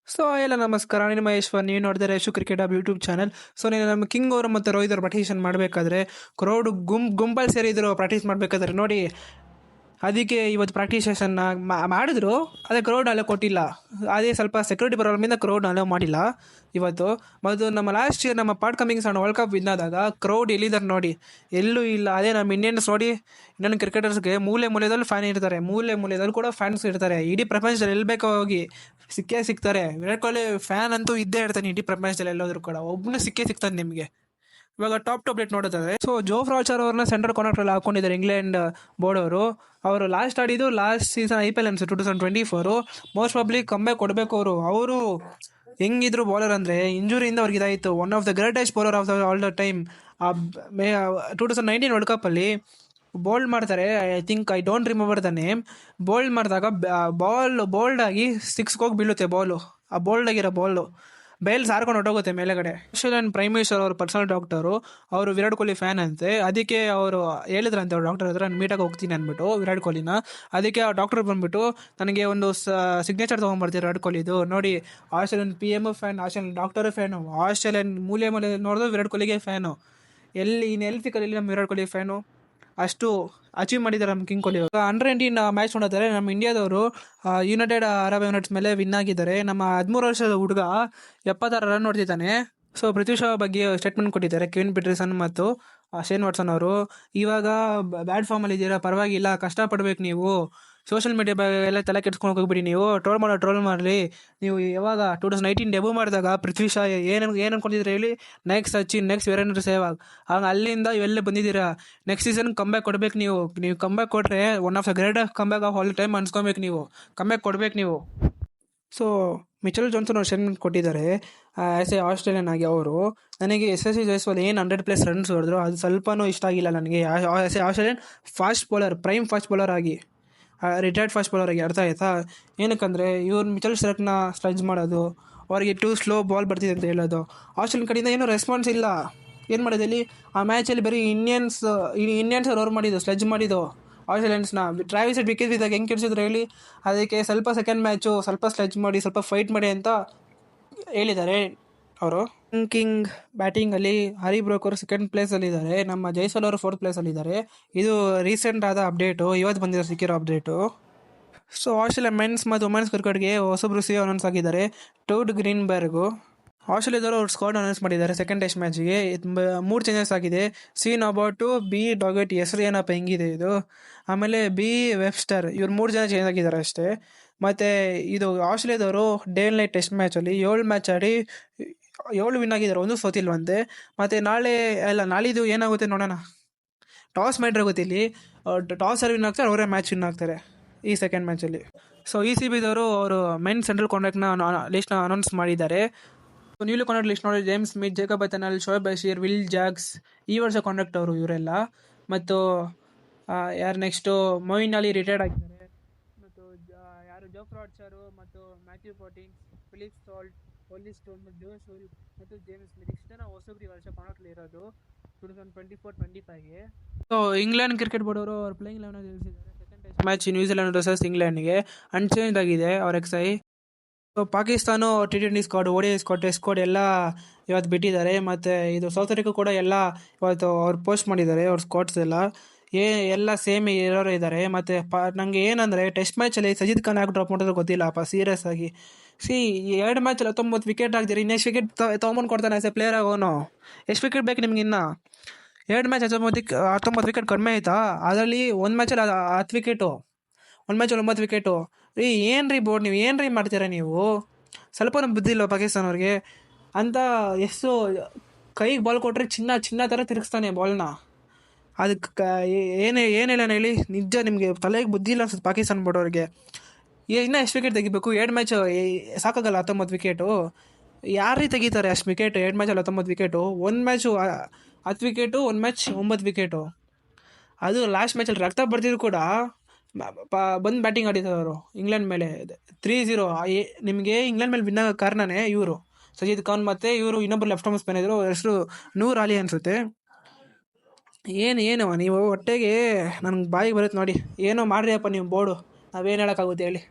ಎಲ್ಲ ನಮಸ್ಕಾರ. ನಾನು ಮಹೇಶ್ವರ್. ನೀವು ನೋಡಿದರೆ Yashu cricket hub YouTube channel. ನೀನು ನಮ್ಮ ಕಿಂಗ್ ಅವರು ಮತ್ತು ರೋಹಿತ್ ಅವರು ಪ್ರಾಕ್ಟೀಷನ್ ಮಾಡಬೇಕಾದ್ರೆ ಕ್ರೌಡ್ ಗುಂಪಲ್ಲಿ ಸೇರಿದ್ರು ಪ್ರಾಕ್ಟೀಸ್ ಮಾಡಬೇಕಾದ್ರೆ ನೋಡಿ. ಅದಕ್ಕೆ ಇವತ್ತು ಪ್ರಾಕ್ಟೀಸ್ ಸೆಷನ್ನ ಮಾಡಿದ್ರು. ಅದೇ ಕ್ರೌಡ್ ಅಲೋ ಕೊಟ್ಟಿಲ್ಲ. ಅದೇ ಸ್ವಲ್ಪ ಸೆಕ್ಯೂರಿಟಿ ಪ್ರಾಬ್ಲಮಿಂದ ಕ್ರೌಡ್ ಅಲೋ ಮಾಡಿಲ್ಲ ಇವತ್ತು. ಮತ್ತು ನಮ್ಮ ಲಾಸ್ಟ್ ಇಯರ್ ನಮ್ಮ ಪಾರ್ಟ್ ಕಮಿಂಗ್ ಸಣ್ಣ ವರ್ಲ್ಡ್ ಕಪ್ ವಿನ್ ಆದಾಗ ಕ್ರೌಡ್ ಎಲ್ಲಿದ್ದಾರೆ ನೋಡಿ, ಎಲ್ಲೂ ಇಲ್ಲ. ಅದೇ ನಮ್ಮ ಇಂಡಿಯನ್ಸ್ ನೋಡಿ, ಇಂಡಿಯನ್ ಕ್ರಿಕೆಟರ್ಸ್ಗೆ ಮೂಲೆ ಮೂಲೆಯಲ್ಲಿ ಫ್ಯಾನ್ ಇರ್ತಾರೆ, ಮೂಲೆ ಮೂಲೆಯಲ್ಲಿ ಕೂಡ ಫ್ಯಾನ್ಸ್ ಇರ್ತಾರೆ. ಇಡೀ ಪ್ರಪಂಚದಲ್ಲಿ ಎಲ್ಲಿ ಬೇಕೋ ಹೋಗಿ ಸಿಕ್ಕೇ ಸಿಗ್ತಾರೆ. ವಿರಾಟ್ ಕೊಹ್ಲಿ ಫ್ಯಾನ್ ಅಂತೂ ಇದ್ದೇ ಇರ್ತಾನೆ ಇಡೀ ಪ್ರಪಂಚದಲ್ಲಿ. ಎಲ್ಲೋದ್ರೂ ಕೂಡ ಒಬ್ಬನೇ ಸಿಕ್ಕೇ ಸಿಗ್ತಾನೆ ನಿಮಗೆ. ಇವಾಗ ಟಾಪ್ ಅಪ್ಡೇಟ್ ನೋಡೋದಾದ್ರೆ, ಜೋಫ್ರಾ ಆರ್ಚರ್ ಅವ್ರನ್ನ ಸೆಂಟ್ರಲ್ ಕಾಂಟ್ರಾಕ್ಟ್ ಹಾಕೊಂಡಿದ್ದಾರೆ ಇಂಗ್ಲೆಂಡ್ ಬೋರ್ಡ್ ಅವರು. ಅವರು ಆಡಿದ್ದು ಲಾಸ್ಟ್ ಸೀಸನ್ IPL ಅನ್ಸುತ್ತೆ 2024. ಮೋಸ್ಟ್ ಪ್ರಾಬ್ಲಿ ಕಂಬ್ಯಾಕ್ ಕೊಡಬೇಕು ಅವರು ಹೆಂಗಿದ್ರು ಬೌಲರ್ ಅಂದರೆ ಇಂಜುರಿಯಿಂದ ಅವ್ರಿಗೆ ಇದಾಯಿತು. One of the greatest bowler of the all the time. 2019 world ಕಪ್ಪಲ್ಲಿ ಬೋಲ್ಡ್ ಮಾಡ್ತಾರೆ. I don't remember the name. Bowled ಮಾಡಿದಾಗ ಬೋಲ್ಡ್ ಆಗಿ 6 ಹೋಗಿ ಬೀಳುತ್ತೆ ಬಾಲು. ಆ ಬೋಲ್ಡ್ ಆಗಿರೋ ಬಾಲು ಬೇಲ್ಸ್ ಹಾರ್ಕೊಂಡು ಹೊಟ್ಟೋಗುತ್ತೆ ಮೇಲೆಗಡೆ. ಆಸ್ಟ್ರೇಲಿಯನ್ ಪ್ರೈಮ್ ಮಿನಿಸ್ಟರ್ ಅವರು ಪರ್ಸನಲ್ ಡಾಕ್ಟರು, ಅವರು ವಿರಾಟ್ ಕೊಹ್ಲಿ ಫ್ಯಾನ್ ಅಂತೆ. ಅದಕ್ಕೆ ಅವರು ಹೇಳಿದ್ರಂತೆ ಅವ್ರು ಡಾಕ್ಟರ್ ಹತ್ರ ಮೀಟಾಗಿ ಹೋಗ್ತೀನಿ ಅಂದ್ಬಿಟ್ಟು ವಿರಾಟ್ ಕೊಹ್ಲಿನ. ಅದಕ್ಕೆ ಆ ಡಾಕ್ಟರ್ ಬಂದ್ಬಿಟ್ಟು ನನಗೆ ಒಂದು ಸಿಗ್ನೇಚರ್ ತೊಗೊಂಡ್ಬರ್ತೀವಿ ವಿರಾಟ್ ಕೊಹ್ಲಿದು. ನೋಡಿ, Australian PM fan, Australian doctor fan, Australian ಮೂಲೆ ನೋಡಿದ್ರೆ ವಿರಾಟ್ ಕೊಹ್ಲಿಗೆ ಫ್ಯಾನು. ಎಲ್ಲಿ ಸಿಕ್ಕಲ್ಲಿ ನಮ್ಮ ವಿರಾಟ್ ಕೊಹ್ಲಿ ಫ್ಯಾನು ಅಷ್ಟು ಅಚೀವ್ ಮಾಡಿದ್ದಾರೆ ನಮ್ಮ ಕಿಂಗ್ ಕೊಹ್ಲಿ. ಅಂಡರ್-19 ಮ್ಯಾಚ್ ನೋಡಿದ್ರೆ ನಮ್ಮ ಇಂಡಿಯಾದವರು ಯುನೈಟೆಡ್ ಅರಬ್ ಎಮಿರೇಟ್ಸ್ ಮೇಲೆ ವಿನ್ ಆಗಿದ್ದಾರೆ. ನಮ್ಮ 13 ವರ್ಷದ ಹುಡುಗ 76 ರನ್ ಹೊಡೆದಿದ್ದಾನೆ. ಪೃಥ್ವಿ ಶಾ ಬಗ್ಗೆ ಸ್ಟೇಟ್ಮೆಂಟ್ ಕೊಟ್ಟಿದ್ದಾರೆ ಕೆವಿನ್ ಪೀಟರ್ಸನ್ ಮತ್ತು ಶೇನ್ ವಾಟ್ಸನ್ ಅವರು. ಇವಾಗ ಬ್ಯಾಡ್ ಫಾರ್ಮಲ್ಲಿ ಇದ್ದೀರಾ, ಪರವಾಗಿಲ್ಲ, ಕಷ್ಟಪಡ್ಬೇಕು ನೀವು. ಸೋಷಿಯಲ್ ಮೀಡಿಯಾ ಎಲ್ಲ ತಲೆ ಕೆಡ್ಸ್ಕೊಂಡು ಹೋಗ್ಬಿಡಿ ನೀವು. ಟ್ರೋಲ್ ಮಾಡಲಿ ನೀವು. ಯಾವಾಗ 2019 ಡೆಬ್ಯೂ ಮಾಡಿದಾಗ ಪೃಥ್ವಿ ಶಾ ಏನು ಅನ್ಕೊಂಡಿದ್ರೆ ಹೇಳಿ, ನೆಕ್ಸ್ಟ್ ಸಚಿನ್, ನೆಕ್ಸ್ಟ್ ವೀರೇಂದ್ರ ಸೆಹ್ವಾಗ್. ಆಗ ಅಲ್ಲಿಂದ ಇವೆಲ್ಲ ಬಂದಿದ್ದೀರಾ. ನೆಕ್ಸ್ಟ್ ಸೀಸನ್ ಕಂಬ್ಯಾಕ್ ಕೊಡ್ಬೇಕು ನೀವು. ಕಂಬ್ಯಾಕ್ ಕೊಟ್ಟರೆ one of the greatest comeback of all time ಅನ್ಸ್ಕೊಬೇಕು ನೀವು. ಕಂಬ್ಯಾಕ್ ಕೊಡ್ಬೇಕು ನೀವು. ಮಿಚೆಲ್ ಜಾನ್ಸನ್ ಅವ್ರು ಸ್ಟೇಟ್ಮೆಂಟ್ ಕೊಟ್ಟಿದ್ದಾರೆ ಆ್ಯಸ್ ಎ ಆಸ್ಟ್ರೇಲಿಯನ್ ಆಗಿ. ಅವರು ನನಗೆ SSC ಜೈಸ್ವಾಲ್ ಏನು 100+ ರನ್ಸ್ ಹೊಡೆದ್ರು ಅದು ಸ್ವಲ್ಪನೂ ಇಷ್ಟ ಆಗಿಲ್ಲ ನನಗೆ. As a Australian fast bowler, prime fast bowler ಆಗಿ, ರಿಟೈರ್ಡ್ ಫಾಸ್ಟ್ ಬೌಲರ್ ಆಗಿ. ಅರ್ಥ ಆಯ್ತಾ? ಏನಕ್ಕಂದರೆ ಇವ್ರು ಮಿಚೆಲ್ ಸ್ಟಾರ್ಕ್ನ ಸ್ಲಡ್ಜ್ ಮಾಡೋದು, ಅವ್ರಿಗೆ ಟೂ ಸ್ಲೋ ಬಾಲ್ ಬರ್ತಿದೆ ಅಂತ ಹೇಳೋದು. ಆಸ್ಟ್ರೇಲಿಯನ್ ಕಡೆಯಿಂದ ಏನೂ ರೆಸ್ಪಾನ್ಸ್ ಇಲ್ಲ. ಏನು ಮಾಡೋದಲ್ಲಿ ಆ ಮ್ಯಾಚಲ್ಲಿ ಬರೀ ಇಂಡಿಯನ್ಸ್ ಅವ್ರು ಮಾಡಿದ್ದು, ಸ್ಲಡ್ಜ್ ಮಾಡಿದ್ದು ಆಸ್ಟ್ರೇಲಿಯನ್ಸ್ನ. ಟ್ರಾವಿಸ್ ಹೆಡ್ ವಿಕೆಟ್ ಬಿದ್ದಾಗ ಹೆಂಗೆ ಕೆಡಿಸಿದ್ರು ಹೇಳಿ. ಅದಕ್ಕೆ ಸ್ವಲ್ಪ ಸೆಕೆಂಡ್ ಮ್ಯಾಚು ಸ್ವಲ್ಪ ಸ್ಲಡ್ಜ್ ಮಾಡಿ, ಸ್ವಲ್ಪ ಫೈಟ್ ಮಾಡಿ ಅಂತ ಹೇಳಿದ್ದಾರೆ ಅವರು. ಕಿಂಗ್ ಬ್ಯಾಟಿಂಗಲ್ಲಿ ಹರಿ ಬ್ರೋಕ್ ಅವರು ಸೆಕೆಂಡ್ ಪ್ಲೇಸಲ್ಲಿದ್ದಾರೆ. ನಮ್ಮ ಜೈಸ್ವಾಲ್ ಅವರು 4th ಪ್ಲೇಸಲ್ಲಿದ್ದಾರೆ. ಇದು ರೀಸೆಂಟ್ ಆದ ಅಪ್ಡೇಟು, ಇವತ್ತು ಸಿಕ್ಕಿರೋ ಅಪ್ಡೇಟು. ಆಸ್ಟ್ರೇಲಿಯಾ ಮೆನ್ಸ್ ಮತ್ತು ವುಮೆನ್ಸ್ ಕ್ರಿಕೆಟ್ಗೆ ಹೊಸಬ್ರು CEO ಅನೌನ್ಸ್ ಆಗಿದ್ದಾರೆ, ಟೌಡ್ ಗ್ರೀನ್ಬರ್ಗು. ಆಸ್ಟ್ರೇಲಿಯಾದವರು ಅವ್ರು ಸ್ಕ್ವಾಡ್ ಅನೌನ್ಸ್ ಮಾಡಿದ್ದಾರೆ ಸೆಕೆಂಡ್ ಟೆಸ್ಟ್ ಮ್ಯಾಚ್ಗೆ. 3 ಚೇಂಜಸ್ ಆಗಿದೆ. ಸೀನ್ ಅಬೌಟು, ಬಿ ಡಾಗೆಟ್, ಹೆಸರು ಏನಪ್ಪ ಹೆಂಗಿದೆ ಇದು, ಆಮೇಲೆ ಬಿ ವೆಬ್ಸ್ಟರ್, ಇವ್ರು 3 ಜನ ಚೇಂಜ್ ಆಗಿದ್ದಾರೆ ಅಷ್ಟೇ. ಮತ್ತು ಇದು ಆಸ್ಟ್ರೇಲಿಯಾದವರು ಡೇ ಆ್ಯಂಡ್ ನೈಟ್ ಟೆಸ್ಟ್ ಮ್ಯಾಚಲ್ಲಿ 7 ಮ್ಯಾಚ್ ಆಡಿ 7 ವಿನ್ ಆಗಿದ್ದಾರೆ, ಒಂದು ಸೋತಿಲ್ವಂತೆ. ಮತ್ತು ನಾಳಿದ್ದು ಏನಾಗುತ್ತೆ ನೋಡೋಣ. ಟಾಸ್ ಮಾಡಿದ್ರೆ ಗೊತ್ತಿಲ್ಲಿ, ಟಾಸಲ್ಲಿ ವಿನ್ ಆಗ್ತಾರೆ, ಅವರೇ ಮ್ಯಾಚ್ ವಿನ್ ಆಗ್ತಾರೆ ಈ ಸೆಕೆಂಡ್ ಮ್ಯಾಚಲ್ಲಿ. ECBದವರು ಅವರು ಮೆನ್ ಸೆಂಟ್ರಲ್ ಕಾಂಟ್ರಾಕ್ಟ್ನ ಲಿಸ್ಟ್ನ ಅನೌನ್ಸ್ ಮಾಡಿದ್ದಾರೆ. ನ್ಯೂಲಿ ಕಾಂಟ್ರಾಕ್ಟ್ ಲಿಸ್ಟ್ ನೋಡಿ, James Smith, Jacob Bethell, Shoaib Bashir, Will Jacks ಈ ವರ್ಷ ಕಾಂಟ್ರಾಕ್ಟ್ ಅವರು ಇವರೆಲ್ಲ. ಮತ್ತು ಯಾರು ನೆಕ್ಸ್ಟು, ಮೊಯಿನ್ ಅಲಿ ರಿಟೈರ್ಡ್ ಆಗಿದ್ದಾರೆ. ಮತ್ತು ಜೋಫ್ರಾ ಆರ್ಚರು ಮತ್ತು ಮ್ಯಾಥ್ಯೂ ಪಾಟಿಂಗ್ಸ್, ಫಿಲಿಪ್ ಸಾಲ್ಟ್, ಒಲ್ಲಿ ಸ್ಟೋನ್ ಮತ್ತು ಜೋ ಶೂರಿ ಮತ್ತು ಜೇಮ್ಸ್ ಸ್ಮಿತ್ ಇಷ್ಟು ಜನ ಹೊಸಬ್ರು ಈ ವರ್ಷ ಕಾಂಟ್ರಾಕ್ಟ್ಲಿ ಇರೋದು 2024-25ಗೆ. ಇಂಗ್ಲೆಂಡ್ ಕ್ರಿಕೆಟ್ ಬೋರ್ಡ್ ಅವರು ಅವ್ರ ಪ್ಲೇಯಿಂಗ್ 11 ತಿಳಿಸಿದ್ದಾರೆ. Second test match New Zealand versus ಇಂಗ್ಲೆಂಡ್ಗೆ ಅನ್ಚೇಂಜ್ ಆಗಿದೆ ಅವ್ರ XI. Pakistan T20 squad, ODI squad, test squad ಎಲ್ಲ ಇವತ್ತು ಬಿಟ್ಟಿದ್ದಾರೆ. ಮತ್ತು ಇದು ಸೌತ್ ಆಫ್ರಿಕಾ ಕೂಡ ಎಲ್ಲ ಇವತ್ತು ಅವ್ರು ಪೋಸ್ಟ್ ಮಾಡಿದ್ದಾರೆ ಅವ್ರ ಸ್ಕ್ವಾಡ್ಸ್ ಎಲ್ಲ. ಎಲ್ಲ ಸೇಮ್ ಇರೋರು ಇದ್ದಾರೆ. ಮತ್ತು ನನಗೆ ಏನಂದರೆ ಟೆಸ್ಟ್ ಮ್ಯಾಚಲ್ಲಿ ಸಜಿದ್ ಖಾನ್ ಯಾಕೆ ಡ್ರಾಪ್ ಮಾಡಿದ್ರೆ ಗೊತ್ತಿಲ್ಲಪ್ಪ, ಸೀರಿಯಸ್ ಆಗಿ. 2 ಮ್ಯಾಚಲ್ಲಿ 19 ವಿಕೆಟ್ ಹಾಕ್ತೀರಿ, ಇನ್ನೆಷ್ಟು ವಿಕೆಟ್ ತೊಗೊಂಬಂದು ಕೊಡ್ತಾನೆ ಆಸ್ ಎ ಪ್ಲೇಯರ್ ಆಗೋನು? ಎಷ್ಟು ವಿಕೆಟ್ ಬೇಕು ನಿಮ್ಗೆ ಇನ್ನು? 2 ಮ್ಯಾಚ್ 19 ವಿಕೆಟ್ ಕಡಿಮೆ ಆಯಿತಾ? ಅದರಲ್ಲಿ 1 ಮ್ಯಾಚಲ್ಲಿ 10 ವಿಕೆಟು, 1 ಮ್ಯಾಚಲ್ಲಿ 9 ವಿಕೆಟು. ಏನು ಬೋರ್ಡ್, ನೀವು ಏನು ಮಾಡ್ತೀರಾ ನೀವು? ಸ್ವಲ್ಪ ಬುದ್ಧಿ ಇಲ್ಲ ಪಾಕಿಸ್ತಾನವ್ರಿಗೆ ಅಂತ. ಎಷ್ಟು ಕೈಗೆ ಬಾಲ್ ಕೊಟ್ಟರೆ ಚಿನ್ನ ಥರ ತಿರುಗಿಸ್ತಾನೆ ಬಾಲ್ನ. ಅದಕ್ಕೆ ಏನಿಲ್ಲ ಹೇಳಿ, ನಿಜ ನಿಮಗೆ ತಲೆಗೆ ಬುದ್ಧಿ ಇಲ್ಲ ಅನ್ಸುತ್ತೆ ಪಾಕಿಸ್ತಾನ ಬೋರ್ಡವ್ರಿಗೆ. ಇನ್ನೂ ಎಷ್ಟು ವಿಕೆಟ್ ತೆಗಿಬೇಕು? 2 ಮ್ಯಾಚ್ ಸಾಕಾಗಲ್ಲ 19 ವಿಕೆಟು? ಯಾರೇ ತೆಗಿತಾರೆ ಅಷ್ಟು wicket 2 ಮ್ಯಾಚಲ್ಲಿ 19 wicket? 1 match 10 wicket, 1 match 9 wicket. ಅದು ಲಾಸ್ಟ್ ಮ್ಯಾಚಲ್ಲಿ ರಕ್ತ ಬರ್ತಿದ್ರು ಕೂಡ ಬಂದು ಬ್ಯಾಟಿಂಗ್ ಆಡಿದ್ದಾರೆ ಅವರು ಇಂಗ್ಲೆಂಡ್ ಮೇಲೆ 3-0. ನಿಮಗೆ ಇಂಗ್ಲೆಂಡ್ ಮೇಲೆ ವಿನ್ ಆಗೋ ಕಾರಣನೇ ಇವರು ಸಜಿದ್ ಖಾನ್ ಮತ್ತು ಇವರು ಇನ್ನೊಬ್ಬರು ಲೆಫ್ಟ್ ಆರ್ಮ್ ಸ್ಪಿನ್ನರ್ ಇದ್ರು, ಹೆಸರು ನೂರ್ ಅಲಿ ಅನಿಸುತ್ತೆ. ಏನು ನೀವು ಹೊಟ್ಟೆಗೆ ನನಗೆ ಬಾಯಿಗೆ ಬರುತ್ತೆ ನೋಡಿ. ಏನೋ ಮಾಡ್ರಿಯಪ್ಪ ನೀವು ಬೋರ್ಡು, ನಾವೇನು ಹೇಳೋಕ್ಕಾಗುತ್ತೆ ಹೇಳಿ.